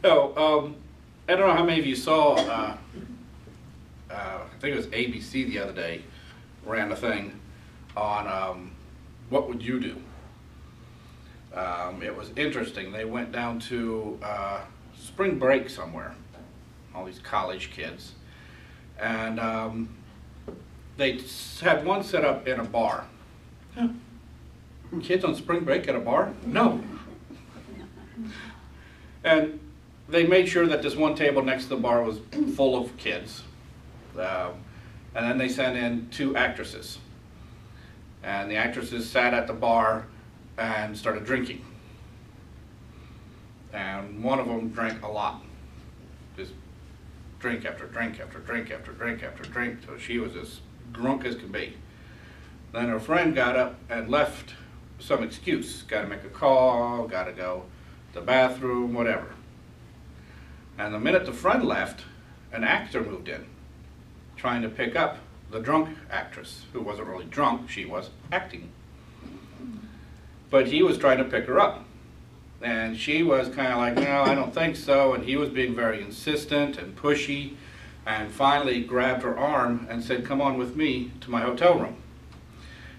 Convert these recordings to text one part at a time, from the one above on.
No, I don't know how many of you saw, I think it was ABC the other day, ran a thing on what would you do? It was interesting. They went down to spring break somewhere, all these college kids, and they had one set up in a bar. Huh. Kids on spring break at a bar? No. And they made sure that this one table next to the bar was full of kids. And then they sent in 2 actresses. And the actresses sat at the bar and started drinking. And one of them drank a lot. Just drink after drink after drink after drink after drink, so she was as drunk as could be. Then her friend got up and left some excuse. Got to make a call, got to go to the bathroom, whatever. And the minute the friend left, an actor moved in, trying to pick up the drunk actress, who wasn't really drunk, she was acting. But he was trying to pick her up. And she was kind of like, no, I don't think so. And he was being very insistent and pushy, and finally grabbed her arm and said, come on with me to my hotel room.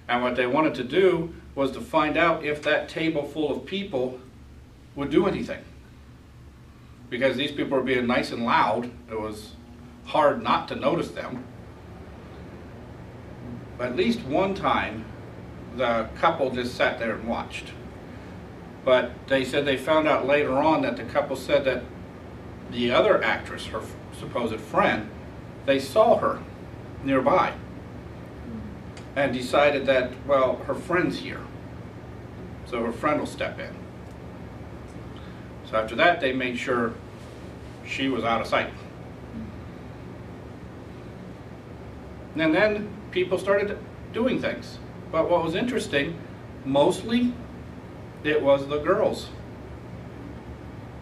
And what they wanted to do was to find out if that table full of people would do anything. Because these people were being nice and loud, it was hard not to notice them. At least one time, the couple just sat there and watched. But they said they found out later on that the couple said that the other actress, her supposed friend, they saw her nearby and decided that, well, her friend's here, so her friend will step in. So after that, they made sure she was out of sight. And then people started doing things. But what was interesting, mostly it was the girls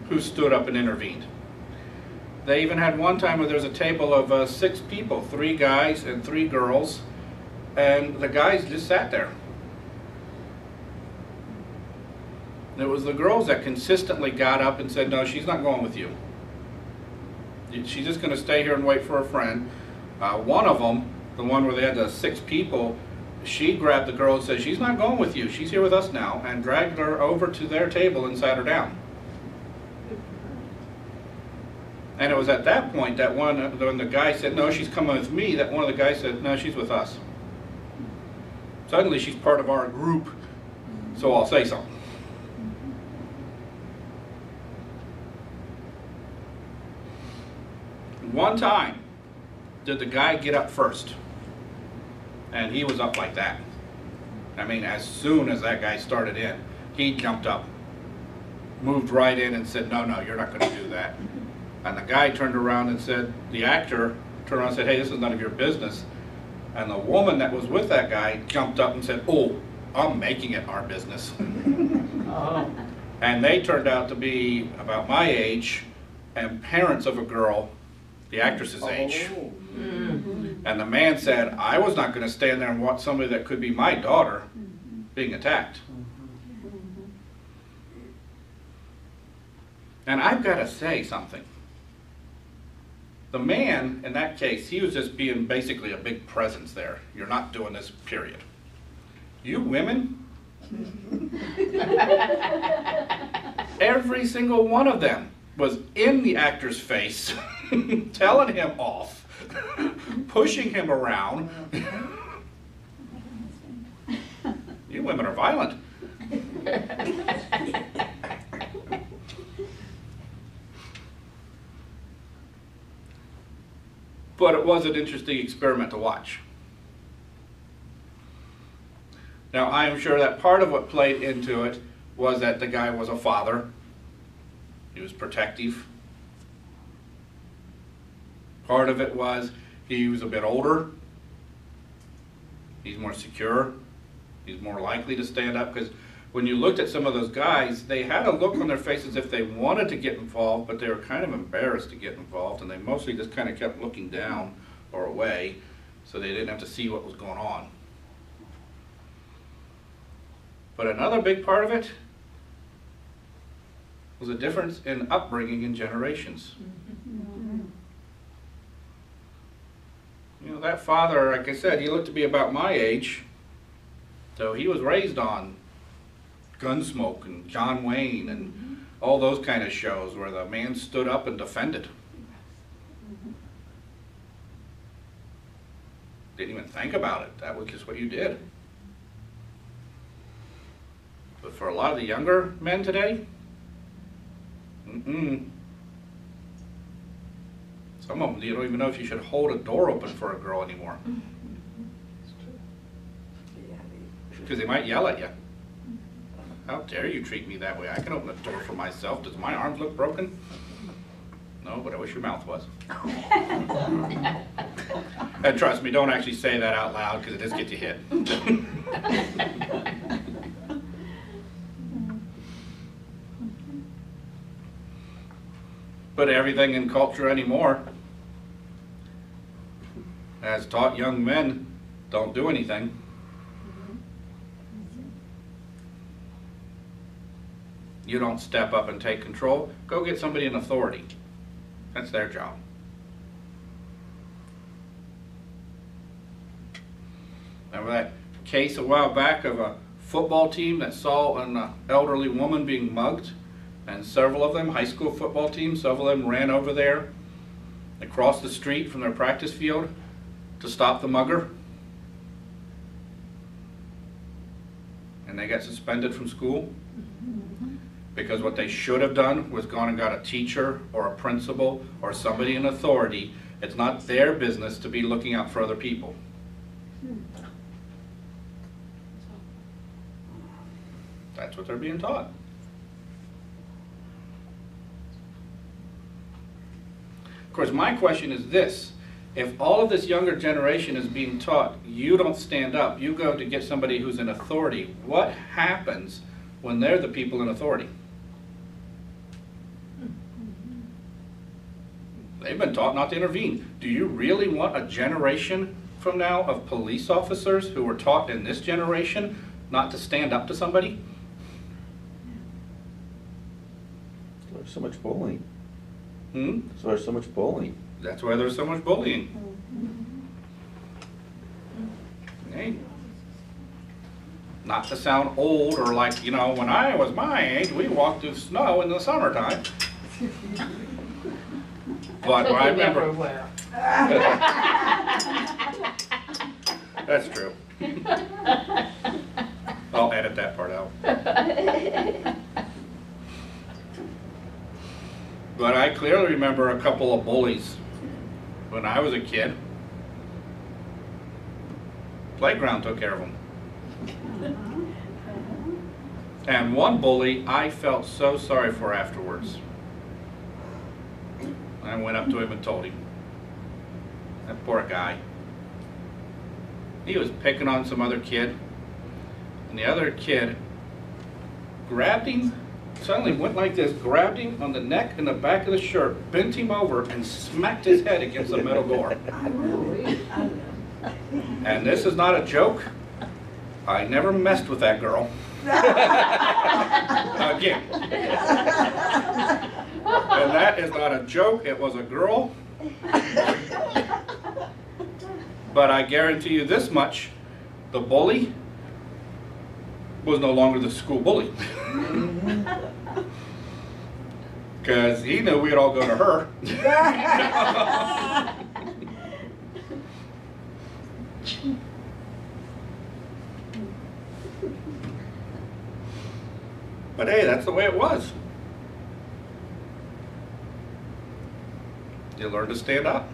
who stood up and intervened. They even had one time where there was a table of 6 people, 3 guys and 3 girls, and the guys just sat there. And it was the girls that consistently got up and said, no, she's not going with you. She's just going to stay here and wait for her friend. One of them, the one where they had the 6 people, she grabbed the girl and said, she's not going with you, she's here with us now, and dragged her over to their table and sat her down. And it was at that point that when the guy said, no, she's coming with me, that one of the guys said, no, she's with us. Suddenly she's part of our group, so I'll say something. One time did the guy get up first, and he was up like that. I mean, as soon as that guy started in, he jumped up, moved right in and said, no, no, you're not going to do that. And the guy turned around and said, the actor turned around and said, hey, this is none of your business. And the woman that was with that guy jumped up and said, oh, I'm making it our business. Oh. And they turned out to be about my age and parents of a girl the actress's age. Mm-hmm. And the man said, I was not going to stand there and watch somebody that could be my daughter being attacked. And I've got to say something. The man, in that case, he was just being basically a big presence there. You're not doing this, period. You women, every single one of them was in the actor's face, telling him off, pushing him around. You women are violent. But it was an interesting experiment to watch. Now, I am sure that part of what played into it was that the guy was a father. He was protective. Part of it was he was a bit older. He's more secure. He's more likely to stand up, because when you looked at some of those guys, they had a look on their face as if they wanted to get involved, but they were kind of embarrassed to get involved, and they mostly just kind of kept looking down or away so they didn't have to see what was going on. But another big part of it was a difference in upbringing in generations. You know, that father, like I said, he looked to be about my age, so he was raised on Gunsmoke and John Wayne and all those kind of shows where the man stood up and defended. Didn't even think about it. That was just what you did. But for a lot of the younger men today, some of them, you don't even know if you should hold a door open for a girl anymore. Because they might yell at you. How dare you treat me that way? I can open a door for myself. Does my arms look broken? No, but I wish your mouth was. And trust me, don't actually say that out loud because it just gets you hit. But everything in culture anymore has taught young men, don't do anything. You don't step up and take control. Go get somebody in authority. That's their job. Remember that case a while back of a football team that saw an elderly woman being mugged? And several of them, high school football teams, several of them ran over there across the street from their practice field to stop the mugger. And they got suspended from school because what they should have done was gone and got a teacher or a principal or somebody in authority. It's not their business to be looking out for other people. That's what they're being taught. Of course, my question is this. If all of this younger generation is being taught, you don't stand up, you go to get somebody who's in authority, what happens when they're the people in authority? They've been taught not to intervene. Do you really want a generation from now of police officers who were taught in this generation not to stand up to somebody? There's so much bullying. So there's so much bullying. That's why there's so much bullying. Hey, not to sound old or like, you know, when I was my age, we walked through snow in the summertime. But I remember. That's true. I'll edit that part out. But I clearly remember a couple of bullies when I was a kid. Playground took care of them. And one bully I felt so sorry for afterwards. I went up to him and told him. That poor guy. He was picking on some other kid. And the other kid grabbed him, suddenly went like this, grabbed him on the neck and the back of the shirt, bent him over, and smacked his head against the metal door. And this is not a joke. I never messed with that girl. Again. And that is not a joke. It was a girl. But I guarantee you this much, the bully was no longer the school bully. Because he knew we'd all go to her. But hey, that's the way it was. You learn to stand up.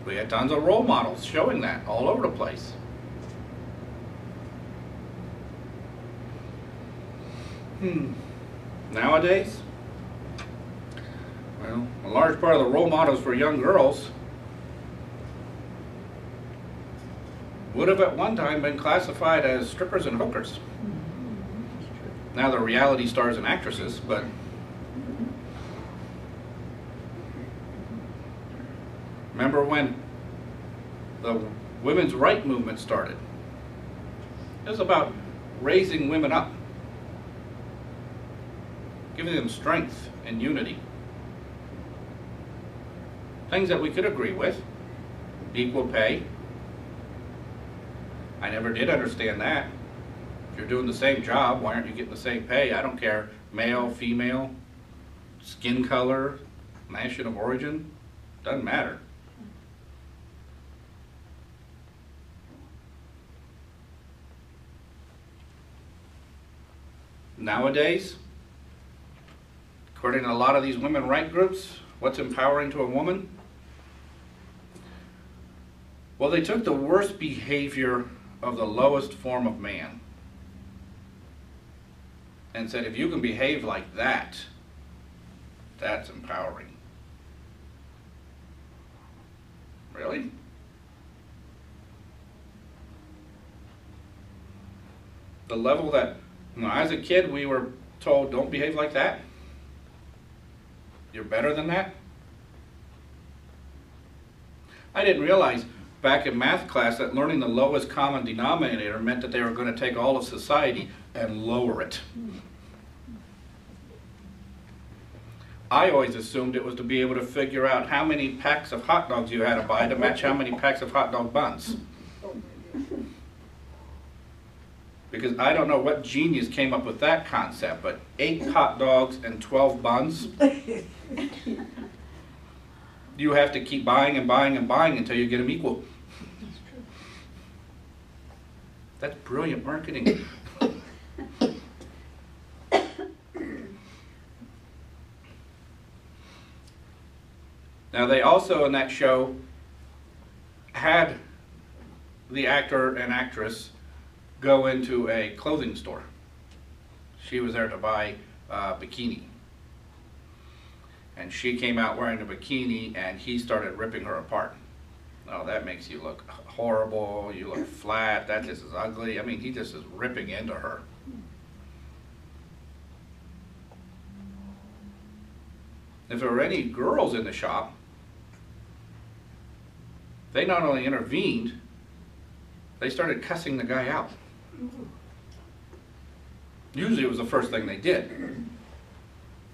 We had tons of role models showing that all over the place. Nowadays, well, a large part of the role models for young girls would have at one time been classified as strippers and hookers. Now they're reality stars and actresses, but remember when the women's rights movement started? It was about raising women up. giving them strength and unity. Things that we could agree with. Equal pay. I never did understand that. If you're doing the same job, why aren't you getting the same pay? I don't care, male, female, skin color, nation of origin, doesn't matter. Nowadays, according to a lot of these women rights groups, what's empowering to a woman? Well, they took the worst behavior of the lowest form of man and said, if you can behave like that, that's empowering. Really? The level that, as a kid, we were told, don't behave like that. You're better than that. I didn't realize back in math class that learning the lowest common denominator meant that they were going to take all of society and lower it. I always assumed it was to be able to figure out how many packs of hot dogs you had to buy to match how many packs of hot dog buns. Because I don't know what genius came up with that concept, but 8 hot dogs and 12 buns, you have to keep buying and buying and buying until you get them equal. That's brilliant marketing. Now they also in that show had the actor and actress go into a clothing store. She was there to buy a bikini. And she came out wearing a bikini and he started ripping her apart. Oh, that makes you look horrible, you look flat, that just is ugly. I mean, he just is ripping into her. If there were any girls in the shop, they not only intervened, they started cussing the guy out. Usually it was the first thing they did.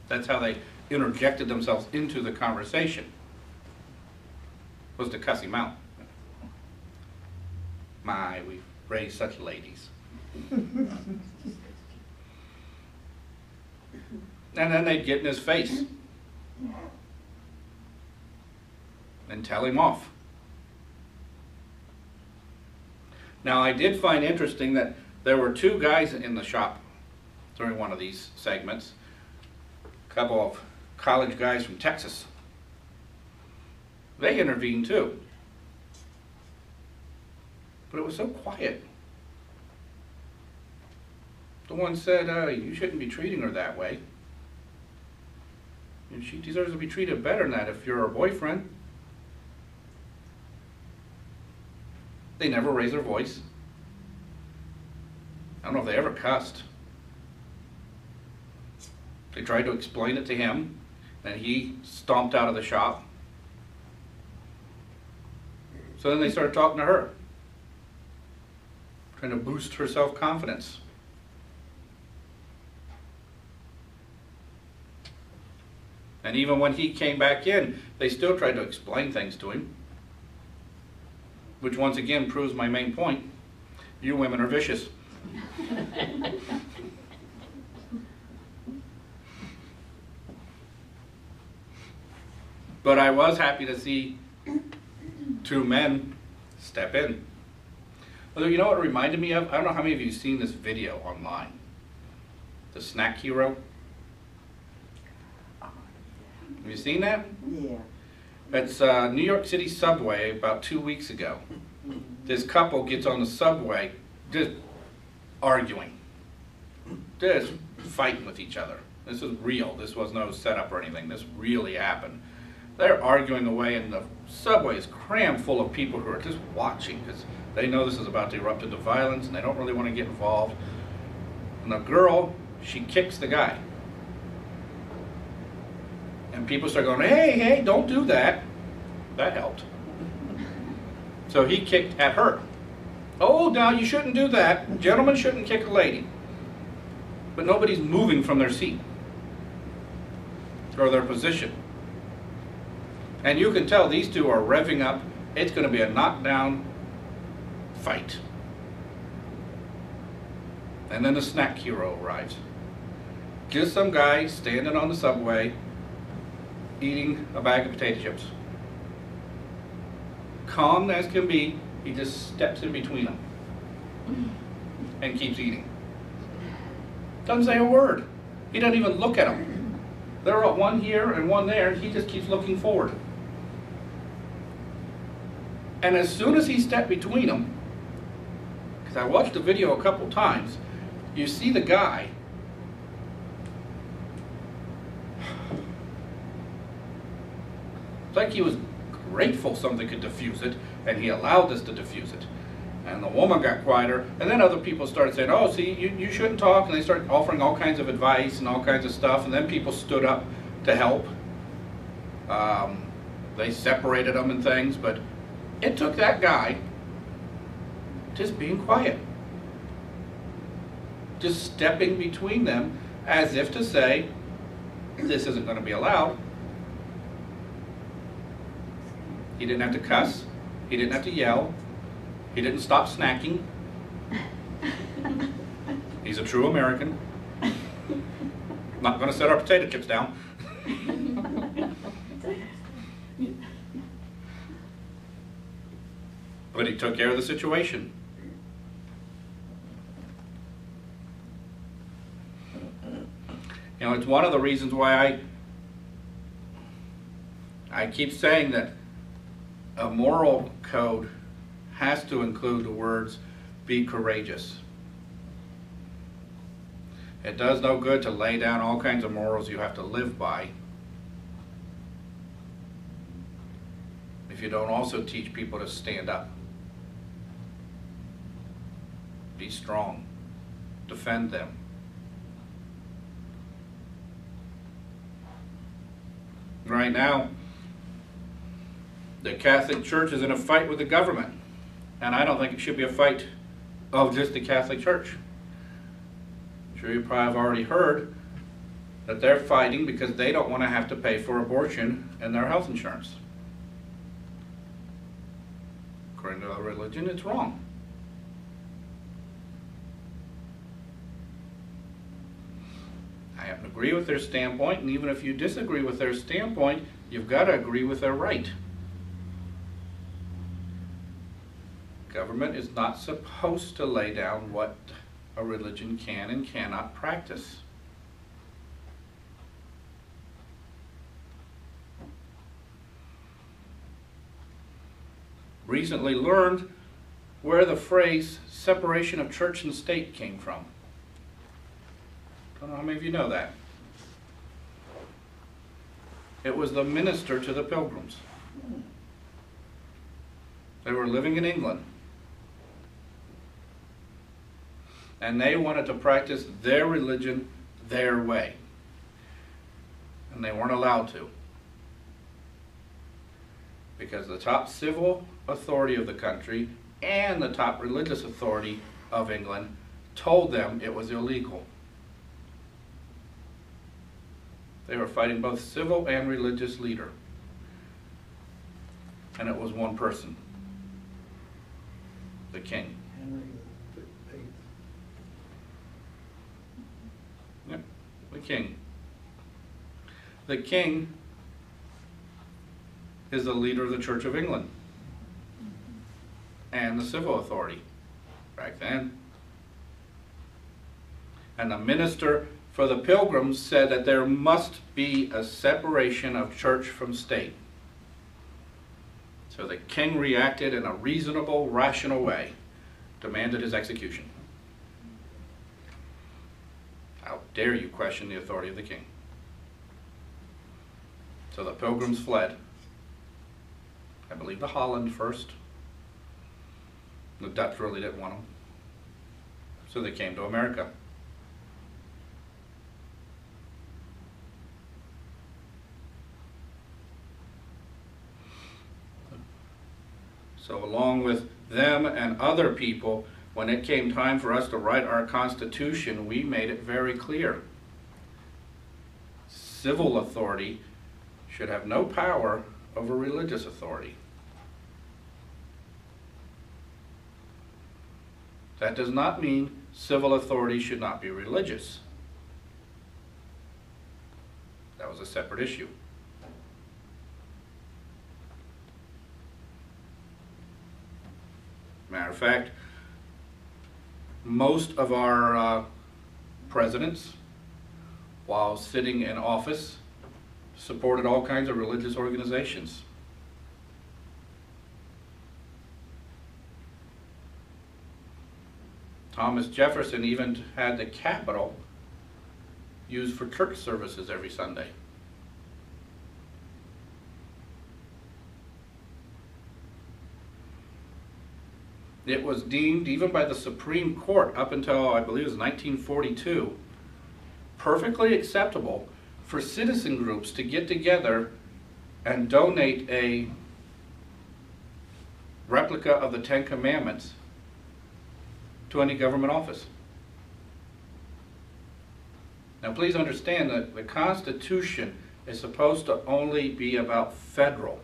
That's how they interjected themselves into the conversation, was to cuss him out. My, we've raised such ladies. And then they'd get in his face and tell him off. Now I did find interesting that there were 2 guys in the shop during one of these segments, a couple of college guys from Texas. They intervened too. But it was so quiet. The one said, you shouldn't be treating her that way. And she deserves to be treated better than that if you're her boyfriend. They never raised their voice. I don't know if they ever cussed. They tried to explain it to him, and he stomped out of the shop. So then they started talking to her, trying to boost her self-confidence. And even when he came back in, they still tried to explain things to him. Which once again proves my main point. You women are vicious. But I was happy to see 2 men step in. Although, you know what it reminded me of? I don't know how many of you have seen this video online. The Snack Hero. Have you seen that? Yeah. It's New York City subway about 2 weeks ago. This couple gets on the subway just arguing, just fighting with each other. This is real. This was no setup or anything. This really happened. They're arguing away and the subway is crammed full of people who are just watching because they know this is about to erupt into violence and they don't really want to get involved. And the girl, she kicks the guy. And people start going, hey, hey, don't do that. That helped. So he kicked at her. Oh, now you shouldn't do that. Gentlemen shouldn't kick a lady. But nobody's moving from their seat. or their position. And you can tell these two are revving up. It's going to be a knockdown fight. And then the snack hero arrives. Just some guy standing on the subway eating a bag of potato chips. Calm as can be, he just steps in between them and keeps eating. Doesn't say a word. He doesn't even look at them. There are one here and one there, and he just keeps looking forward. And as soon as he stepped between them, because I watched the video a couple times, you see the guy it's like he was grateful something could diffuse it, and he allowed us to diffuse it. And the woman got quieter, and then other people started saying, oh, see, you shouldn't talk, and they started offering all kinds of advice and all kinds of stuff, and then people stood up to help. They separated them and things, but it took that guy just being quiet. Just stepping between them as if to say, this isn't going to be allowed. He didn't have to cuss. He didn't have to yell. He didn't stop snacking. He's a true American. Not going to set our potato chips down. But he took care of the situation. You know, it's one of the reasons why I keep saying that a moral code has to include the words, be courageous. It does no good to lay down all kinds of morals you have to live by if you don't also teach people to stand up. Be strong. Defend them. Right now, the Catholic Church is in a fight with the government. And I don't think it should be a fight of just the Catholic Church. I'm sure you probably have already heard that they're fighting because they don't want to have to pay for abortion in their health insurance. According to their religion, it's wrong. I happen to agree with their standpoint, and even if you disagree with their standpoint, you've got to agree with their right. Government is not supposed to lay down what a religion can and cannot practice. Recently learned where the phrase separation of church and state came from. I don't know how many of you know that. It was the minister to the Pilgrims. They were living in England. And they wanted to practice their religion their way. And they weren't allowed to. Because the top civil authority of the country and the top religious authority of England told them it was illegal. They were fighting both civil and religious leader. And it was one person. The king. Henry VIII. Yep, the king. The king is the leader of the Church of England and the civil authority back then. And the minister for the Pilgrims said that there must be a separation of church from state. So the king reacted in a reasonable, rational way, demanded his execution. How dare you question the authority of the king? So the Pilgrims fled. I believe to Holland first. The Dutch really didn't want them. So they came to America. So along with them and other people, when it came time for us to write our Constitution, we made it very clear. civil authority should have no power over religious authority. That does not mean civil authority should not be religious. That was a separate issue. Matter of fact, most of our presidents, while sitting in office, supported all kinds of religious organizations. Thomas Jefferson even had the Capitol used for church services every Sunday. It was deemed, even by the Supreme Court up until, I believe it was 1942, perfectly acceptable for citizen groups to get together and donate a replica of the Ten Commandments to any government office. Now please understand that the Constitution is supposed to only be about federal.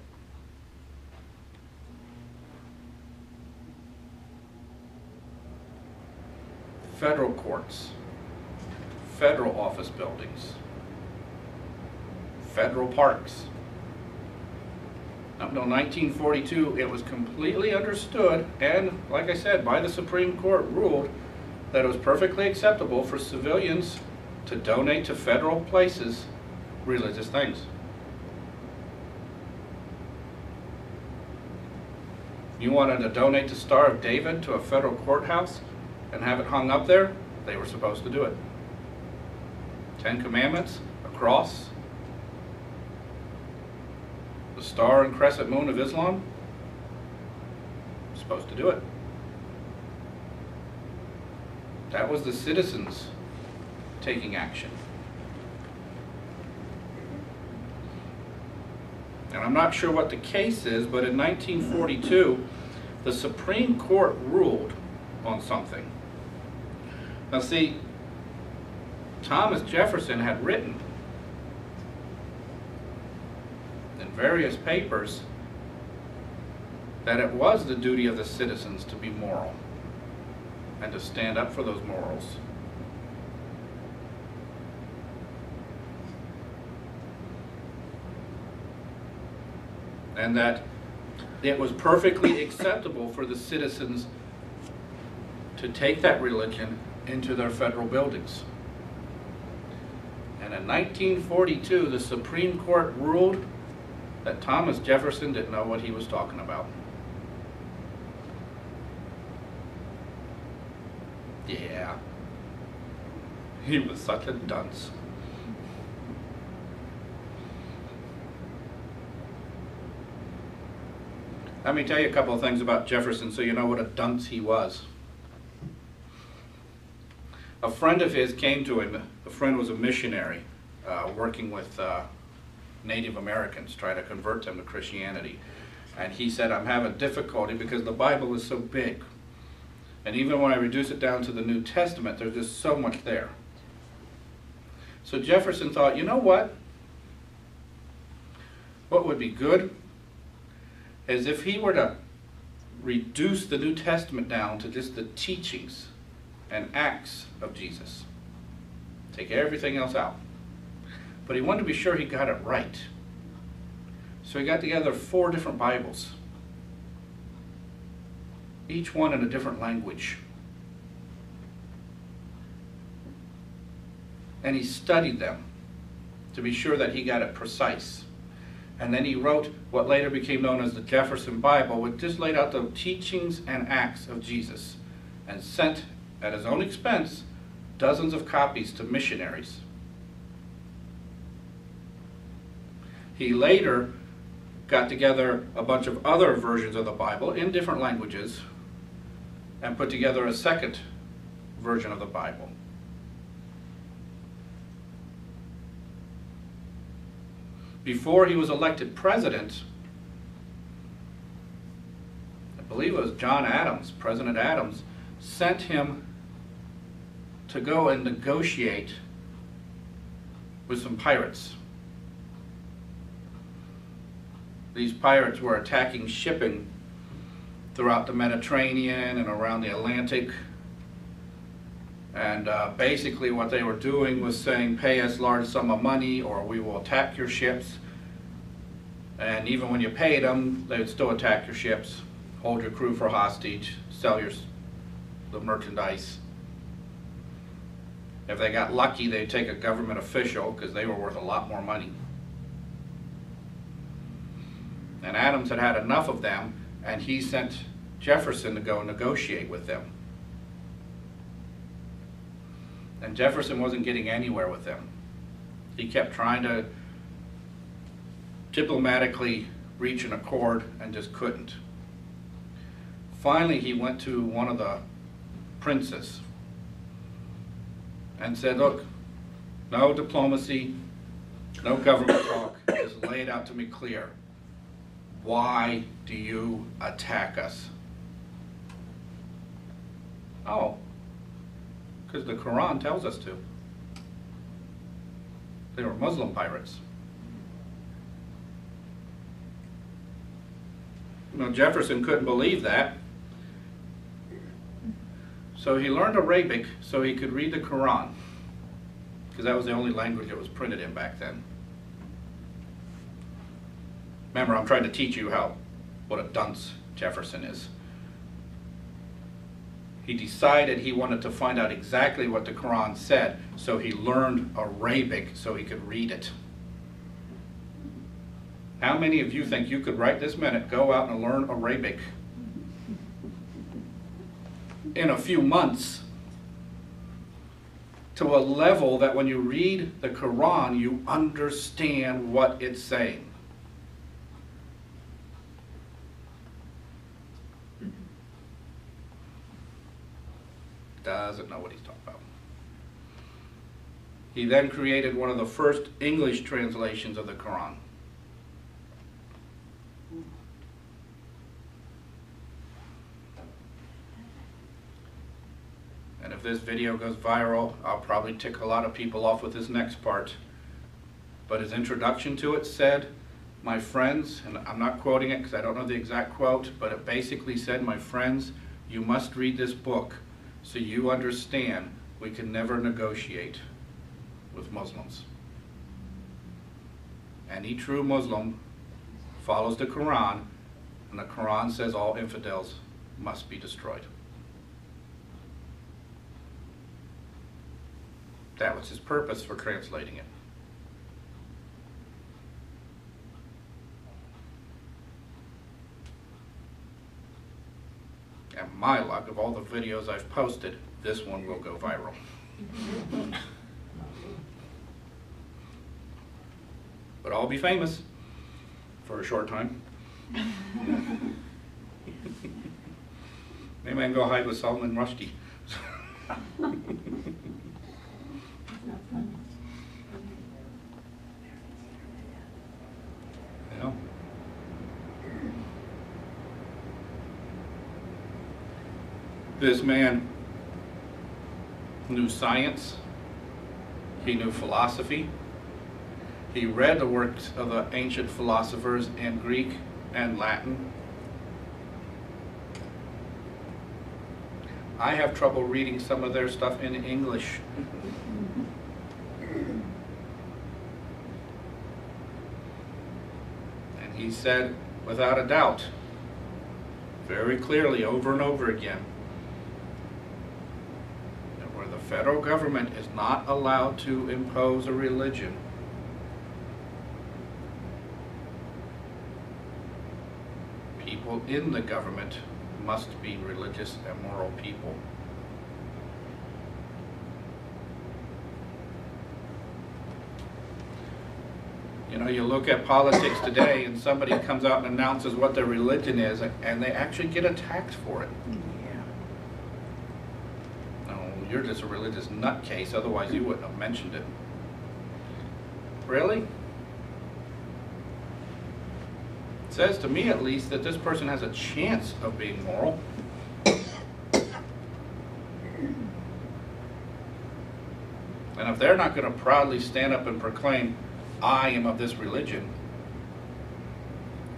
Federal courts, federal office buildings, federal parks. Up until 1942, it was completely understood, and like I said, by the Supreme Court ruled that it was perfectly acceptable for civilians to donate to federal places religious things. You wanted to donate the Star of David to a federal courthouse and have it hung up there, they were supposed to do it. Ten Commandments, a cross, the star and crescent moon of Islam, supposed to do it. That was the citizens taking action. And I'm not sure what the case is, but in 1942, the Supreme Court ruled on something. Now see, Thomas Jefferson had written in various papers that it was the duty of the citizens to be moral and to stand up for those morals. And that it was perfectly acceptable for the citizens to take that religion into their federal buildings. And in 1942, the Supreme Court ruled that Thomas Jefferson didn't know what he was talking about. Yeah, he was such a dunce. Let me tell you a couple of things about Jefferson so you know what a dunce he was. A friend of his came to him. The friend was a missionary working with Native Americans, trying to convert them to Christianity. And he said, I'm having difficulty because the Bible is so big. And even when I reduce it down to the New Testament, there's just so much there. So Jefferson thought, you know what? What would be good is if he were to reduce the New Testament down to just the teachings and acts of Jesus. Take everything else out. But he wanted to be sure he got it right. So he got together 4 different Bibles, each one in a different language. And he studied them to be sure that he got it precise. And then he wrote what later became known as the Jefferson Bible, which just laid out the teachings and acts of Jesus, and sent, at his own expense, dozens of copies to missionaries. He later got together a bunch of other versions of the Bible in different languages and put together a second version of the Bible. Before he was elected president, I believe it was John Adams, President Adams, sent him to go and negotiate with some pirates these pirates were attacking shipping throughout the Mediterranean and around the Atlantic. And basically what they were doing was saying, pay us large sum of money or we will attack your ships. And even when you paid them, they would still attack your ships, hold your crew for hostage, sell the merchandise. If they got lucky, they'd take a government official because they were worth a lot more money. And Adams had had enough of them, and he sent Jefferson to go negotiate with them. And Jefferson wasn't getting anywhere with them. He kept trying to diplomatically reach an accord and just couldn't. Finally, he went to one of the princes and said, look, no diplomacy, no government talk, just lay it out to me clear. Why do you attack us? Oh, because the Quran tells us to. They were Muslim pirates. You know, Jefferson couldn't believe that. So he learned Arabic so he could read the Quran, because that was the only language it was printed in back then. Remember, I'm trying to teach you what a dunce Jefferson is. He decided he wanted to find out exactly what the Quran said, so he learned Arabic so he could read it. How many of you think you could right this minute go out and learn Arabic in a few months to a level that when you read the Quran, you understand what it's saying? Doesn't know what he's talking about. He then created one of the first English translations of the Quran. And if this video goes viral, I'll probably tick a lot of people off with this next part. But his introduction to it said, my friends, and I'm not quoting it because I don't know the exact quote, but it basically said, my friends, you must read this book so you understand we can never negotiate with Muslims. Any true Muslim follows the Quran, and the Quran says all infidels must be destroyed. That was his purpose for translating it. And my luck, of all the videos I've posted, this one will go viral. But I'll be famous for a short time. Maybe I can go hide with Salman Rushdie. Yeah. This man knew science, he knew philosophy, he read the works of the ancient philosophers in Greek and Latin. I have trouble reading some of their stuff in English. And he said, without a doubt, very clearly over and over again, that where the federal government is not allowed to impose a religion, people in the government must be religious and moral people. You know, you look at politics today and somebody comes out and announces what their religion is and they actually get attacked for it. Yeah. No, you're just a religious nutcase, otherwise you wouldn't have mentioned it. Really? It says to me at least that this person has a chance of being moral. And if they're not going to proudly stand up and proclaim, I am of this religion,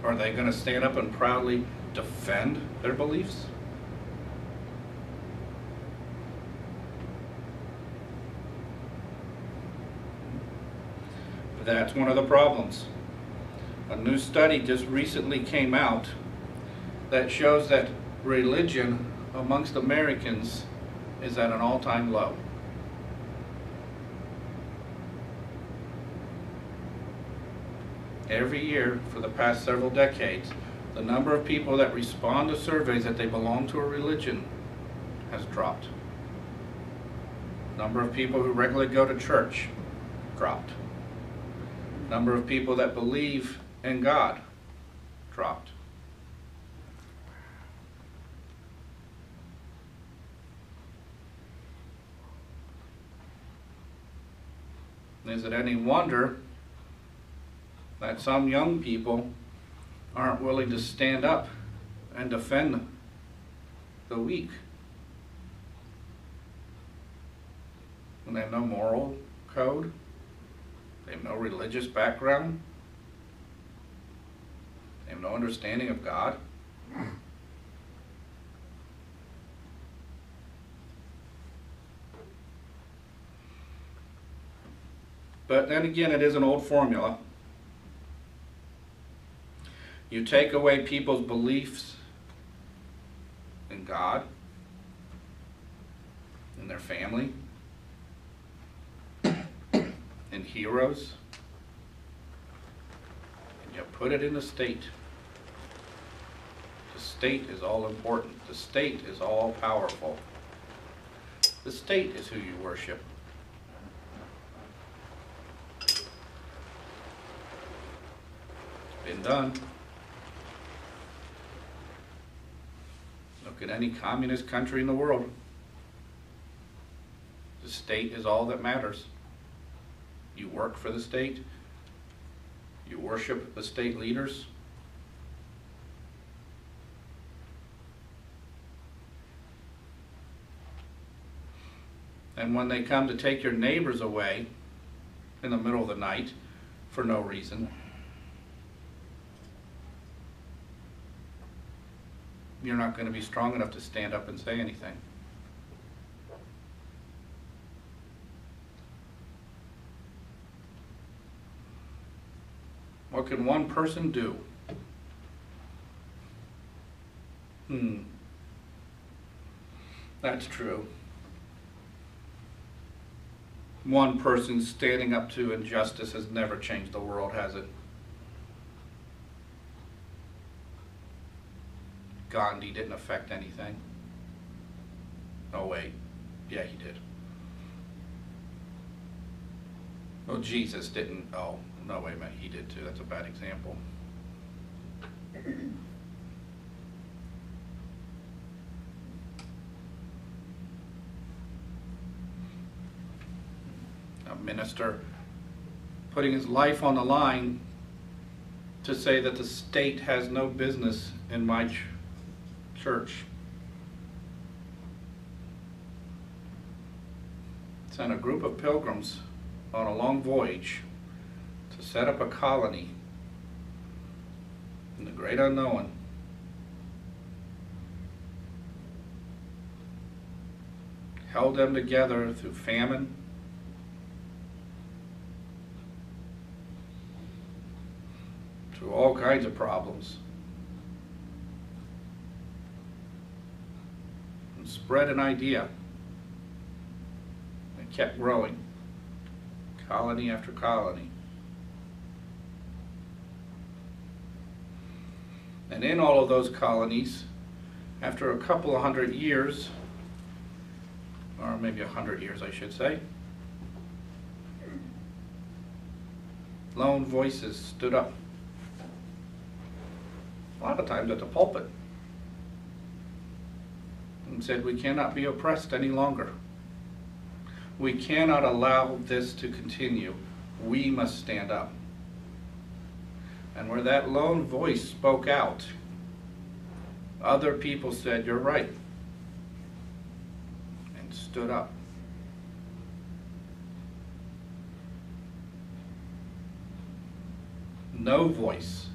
Are they going to stand up and proudly defend their beliefs? That's one of the problems. A new study just recently came out that shows that religion amongst Americans is at an all-time low. Every year for the past several decades, the number of people that respond to surveys that they belong to a religion has dropped. Number of people who regularly go to church dropped. Number of people that believe in God dropped. Is it any wonder that some young people aren't willing to stand up and defend the weak? When they have no moral code, they have no religious background, they have no understanding of God. But then again, it is an old formula. You take away people's beliefs in God, in their family, in heroes, and you put it in the state. The state is all important. The state is all powerful. The state is who you worship. It's been done. Look at any communist country in the world. The state is all that matters. You work for the state. You worship the state leaders. And when they come to take your neighbors away in the middle of the night for no reason, you're not going to be strong enough to stand up and say anything. What can one person do? That's true. One person standing up to injustice has never changed the world, has it? Gandhi didn't affect anything. Oh wait, yeah he did. Well, Jesus didn't, oh, no wait a minute, he did too, that's a bad example. A minister putting his life on the line to say that the state has no business in my church. Sent a group of pilgrims on a long voyage to set up a colony in the great unknown. Held them together through famine, through all kinds of problems, and spread an idea and kept growing, colony after colony. And in all of those colonies, after a couple of 100 years, or maybe 100 years I should say, lone voices stood up, a lot of times at the pulpit, and said, we cannot be oppressed any longer. We cannot allow this to continue. We must stand up. And where that lone voice spoke out, other people said, you're right, and stood up. No voice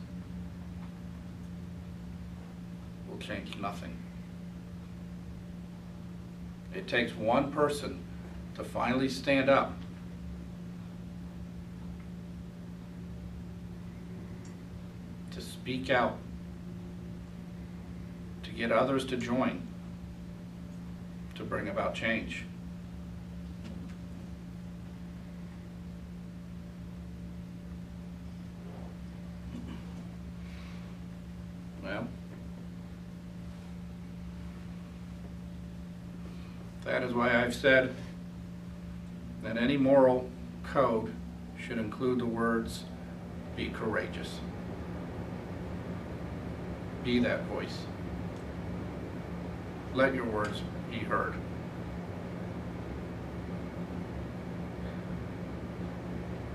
will change nothing. It takes one person to finally stand up to speak out, to get others to join, to bring about change. Well, that is why I've said that any moral code should include the words, be courageous. Be that voice. Let your words be heard.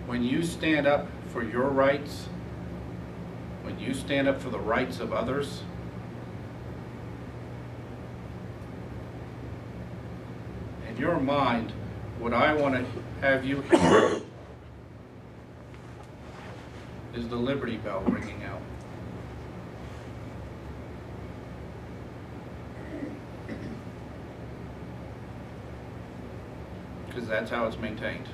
When you stand up for your rights, when you stand up for the rights of others, in your mind, what I want to have you hear is the Liberty Bell ringing out. Because that's how it's maintained.